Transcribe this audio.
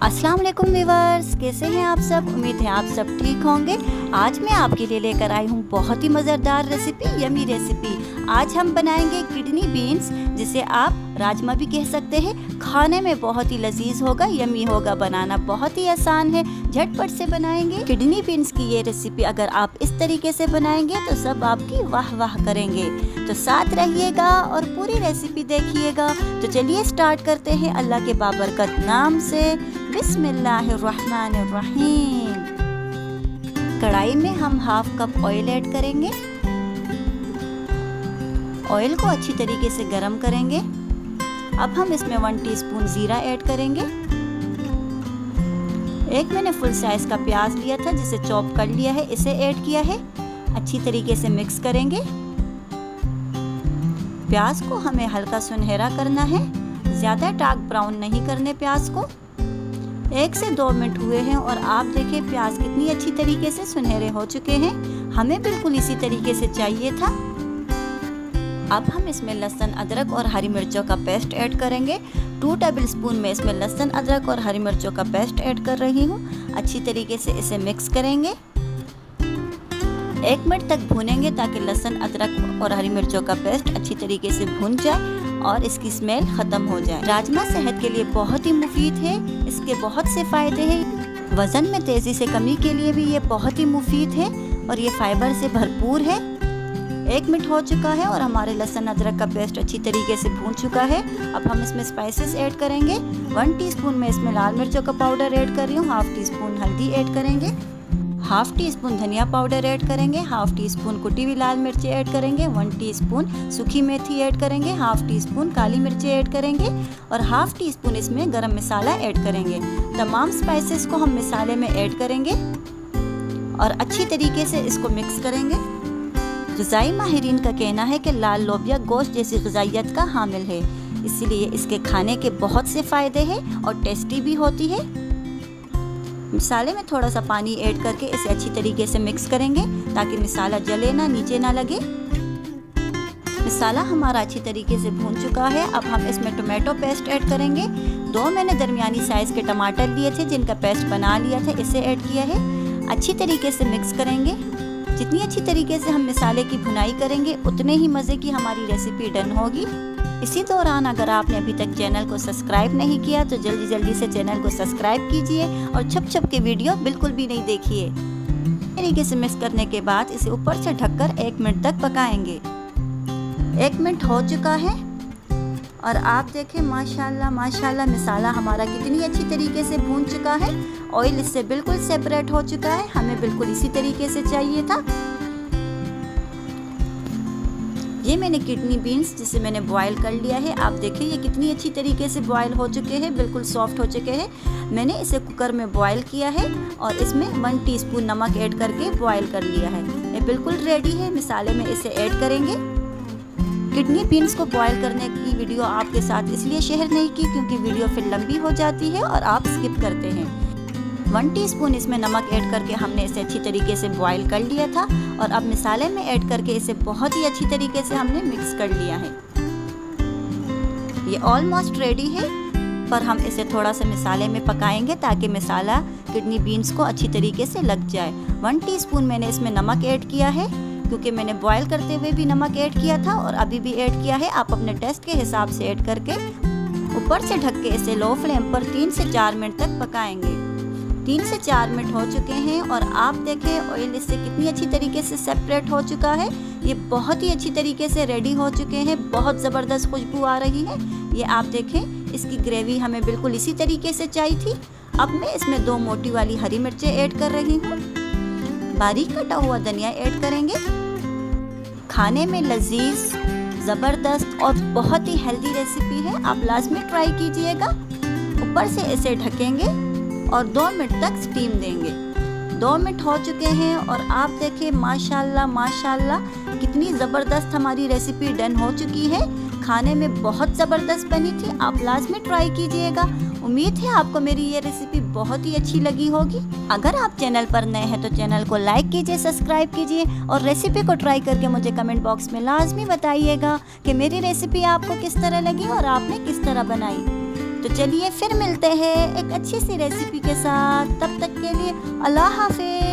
अस्सलाम वालेकुम व्यूअर्स, कैसे हैं आप सब। उम्मीद है आप सब ठीक होंगे। आज मैं आपके लिए लेकर आई हूँ बहुत ही मज़ेदार रेसिपी, यमी रेसिपी। आज हम बनाएंगे किडनी बीन्स, जिसे आप राजमा भी कह सकते हैं। खाने में बहुत ही लजीज होगा, यमी होगा, बनाना बहुत ही आसान है, झटपट से बनाएंगे। किडनी बीन्स की ये रेसिपी अगर आप इस तरीके से बनाएंगे तो सब आपकी वाह वाह करेंगे। तो साथ रहिएगा और पूरी रेसिपी देखिएगा। तो चलिए स्टार्ट करते हैं अल्लाह के बाबरकत नाम से। बिस्मिल्लाहिर्रहमानिर्रहीम। कढ़ाई में हम हाफ कप ऑयल ऐड करेंगे। ऑयल को अच्छी तरीके से गरम करेंगे। अब हम इसमें 1 टीस्पून जीरा ऐड करेंगे। एक मैंने फुल साइज का प्याज लिया था जिसे चॉप कर लिया है, इसे ऐड किया है। अच्छी तरीके से मिक्स करेंगे। प्याज को हमें हल्का सुनहरा करना है, ज्यादा डार्क ब्राउन नहीं करने प्याज को। 1 से 2 मिनट हुए हैं और आप देखें प्याज कितनी अच्छी तरीके से सुनहरे हो चुके हैं। हमें बिल्कुल इसी तरीके से चाहिए था। अब हम इसमें लहसुन, अदरक और हरी मिर्चों का पेस्ट ऐड करेंगे। 2 टेबल स्पून में इसमें लहसुन, अदरक और हरी मिर्चों का पेस्ट ऐड कर रही हूँ। अच्छी तरीके से इसे मिक्स करेंगे। 1 मिनट तक भूनेंगे ताकि लहसुन, अदरक और हरी मिर्चों का पेस्ट अच्छी तरीके से भून जाए और इसकी स्मेल खत्म हो जाए। राजमा सेहत के लिए बहुत ही मुफीद है, इसके बहुत से फायदे हैं। वजन में तेजी से कमी के लिए भी ये बहुत ही मुफीद है और ये फाइबर से भरपूर है। 1 मिनट हो चुका है और हमारे लहसुन, अदरक का पेस्ट अच्छी तरीके से भून चुका है। अब हम इसमें स्पाइसेस ऐड करेंगे। 1 टीस्पून में इसमें लाल मिर्चों का पाउडर ऐड कर रही हूँ। 1/2 टीस्पून हल्दी ऐड करेंगे। 1/2 टीस्पून धनिया पाउडर ऐड करेंगे। 1/2 टीस्पून कुटी हुई लाल मिर्ची ऐड करेंगे। 1 टीस्पून सूखी मेथी ऐड करेंगे। 1/2 टीस्पून काली मिर्ची ऐड करेंगे और 1/2 टीस्पून इसमें गरम मसाला ऐड करेंगे। तमाम स्पाइसेस को हम मसाले में ऐड करेंगे और अच्छी तरीके से इसको मिक्स करेंगे। ग़िज़ाई माहिरीन का कहना है कि लाल लोबिया गोश्त जैसी ग़िज़ाइयत का हामिल है, इसीलिए इसके खाने के बहुत से फ़ायदे हैं और टेस्टी भी होती है। मसाले में थोड़ा सा पानी ऐड करके इसे अच्छी तरीके से मिक्स करेंगे ताकि मसाला जले ना, नीचे ना लगे। मसाला हमारा अच्छी तरीके से भून चुका है। अब हम इसमें टोमेटो पेस्ट ऐड करेंगे। 2 मैंने दरमियानी साइज़ के टमाटर लिए थे जिनका पेस्ट बना लिया था, इसे ऐड किया है। अच्छी तरीके से मिक्स करेंगे। जितनी अच्छी तरीके से हम मसाले की भुनाई करेंगे उतने ही मज़े की हमारी रेसिपी डन होगी। इसी दौरान अगर आपने अभी तक चैनल को सब्सक्राइब नहीं किया तो जल्दी जल्दी से चैनल को सब्सक्राइब कीजिए और छप के वीडियो बिल्कुल भी नहीं देखिए। तरीके से मिक्स करने के बाद इसे ऊपर से ढककर 1 मिनट तक पकाएंगे। 1 मिनट हो चुका है और आप देखें माशाल्लाह माशाल्लाह मसाला हमारा कितनी अच्छी तरीके से भून चुका है। ऑयल इससे बिल्कुल सेपरेट हो चुका है। हमें बिल्कुल इसी तरीके से चाहिए था। ये मैंने किडनी बीन्स जिसे मैंने बॉईल कर लिया है। आप देखिए ये कितनी अच्छी तरीके से बॉईल हो चुके हैं, बिल्कुल सॉफ्ट हो चुके हैं। मैंने इसे कुकर में बॉईल किया है और इसमें 1 टीस्पून नमक ऐड करके बॉईल कर लिया है। ये बिल्कुल रेडी है। मसाले में इसे ऐड करेंगे। किडनी बीन्स को बॉईल करने की वीडियो आपके साथ इसलिए शेयर नहीं की क्योंकि वीडियो फिर लंबी हो जाती है और आप स्किप करते हैं। 1 टीस्पून इसमें नमक ऐड करके हमने इसे अच्छी तरीके से बॉईल कर लिया था और अब मसाले में ऐड करके इसे बहुत ही अच्छी तरीके से हमने मिक्स कर लिया है। ये ऑलमोस्ट रेडी है, पर हम इसे थोड़ा सा मसाले में पकाएंगे ताकि मसाला किडनी बीन्स को अच्छी तरीके से लग जाए। 1 टीस्पून मैंने इसमें नमक ऐड किया है क्योंकि मैंने बॉईल करते हुए भी नमक ऐड किया था और अभी भी ऐड किया है। आप अपने टेस्ट के हिसाब से ऐड करके ऊपर से ढक के इसे लो फ्लेम पर 3 से 4 मिनट तक पकाएंगे। 3 से 4 मिनट हो चुके हैं और आप देखें ऑयल इससे कितनी अच्छी तरीके से सेपरेट हो चुका है। ये बहुत ही अच्छी तरीके से रेडी हो चुके हैं। बहुत ज़बरदस्त खुशबू आ रही है। ये आप देखें इसकी ग्रेवी हमें बिल्कुल इसी तरीके से चाहिए थी। अब मैं इसमें 2 मोटी वाली हरी मिर्चें ऐड कर रही हूँ। बारीक कटा हुआ धनिया ऐड करेंगे। खाने में लजीज, ज़बरदस्त और बहुत ही हेल्दी रेसिपी है, आप लाजमी ट्राई कीजिएगा। ऊपर से इसे ढकेंगे और 2 मिनट तक स्टीम देंगे। 2 मिनट हो चुके हैं और आप देखें माशाल्लाह माशाल्लाह कितनी ज़बरदस्त हमारी रेसिपी डन हो चुकी है। खाने में बहुत ज़बरदस्त बनी थी, आप लाजमी ट्राई कीजिएगा। उम्मीद है आपको मेरी ये रेसिपी बहुत ही अच्छी लगी होगी। अगर आप चैनल पर नए हैं तो चैनल को लाइक कीजिए, सब्सक्राइब कीजिए और रेसिपी को ट्राई करके मुझे कमेंट बॉक्स में लाजमी बताइएगा कि मेरी रेसिपी आपको किस तरह लगी और आपने किस तरह बनाई। तो चलिए फिर मिलते हैं एक अच्छी सी रेसिपी के साथ, तब तक के लिए अल्लाह हाफिज।